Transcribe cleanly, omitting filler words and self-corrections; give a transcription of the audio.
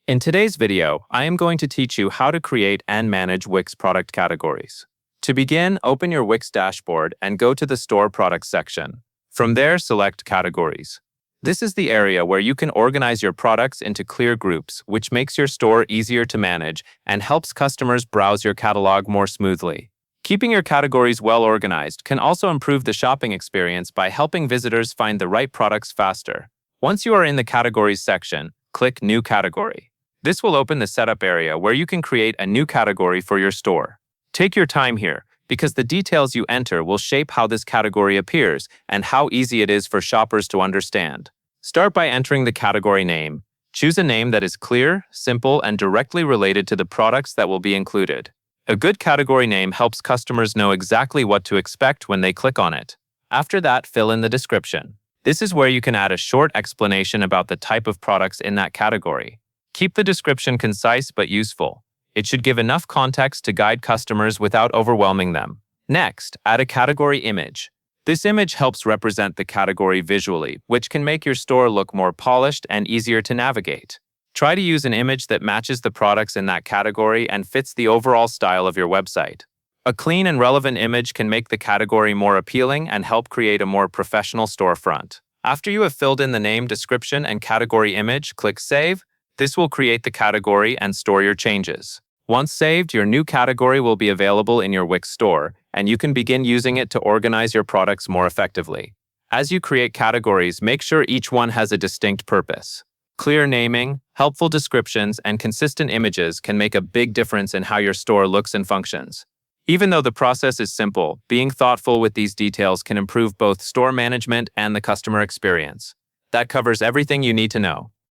In today's video, I am going to teach you how to create and manage Wix product categories. To begin, open your Wix dashboard and go to the Store Products section. From there, select Categories. This is the area where you can organize your products into clear groups, which makes your store easier to manage and helps customers browse your catalog more smoothly. Keeping your categories well organized can also improve the shopping experience by helping visitors find the right products faster. Once you are in the Categories section, click New Category. This will open the setup area where you can create a new category for your store. Take your time here, because the details you enter will shape how this category appears and how easy it is for shoppers to understand. Start by entering the category name. Choose a name that is clear, simple, and directly related to the products that will be included. A good category name helps customers know exactly what to expect when they click on it. After that, fill in the description. This is where you can add a short explanation about the type of products in that category. Keep the description concise but useful. It should give enough context to guide customers without overwhelming them. Next, add a category image. This image helps represent the category visually, which can make your store look more polished and easier to navigate. Try to use an image that matches the products in that category and fits the overall style of your website. A clean and relevant image can make the category more appealing and help create a more professional storefront. After you have filled in the name, description, and category image, click Save. This will create the category and store your changes. Once saved, your new category will be available in your Wix store, and you can begin using it to organize your products more effectively. As you create categories, make sure each one has a distinct purpose. Clear naming, helpful descriptions, and consistent images can make a big difference in how your store looks and functions. Even though the process is simple, being thoughtful with these details can improve both store management and the customer experience. That covers everything you need to know.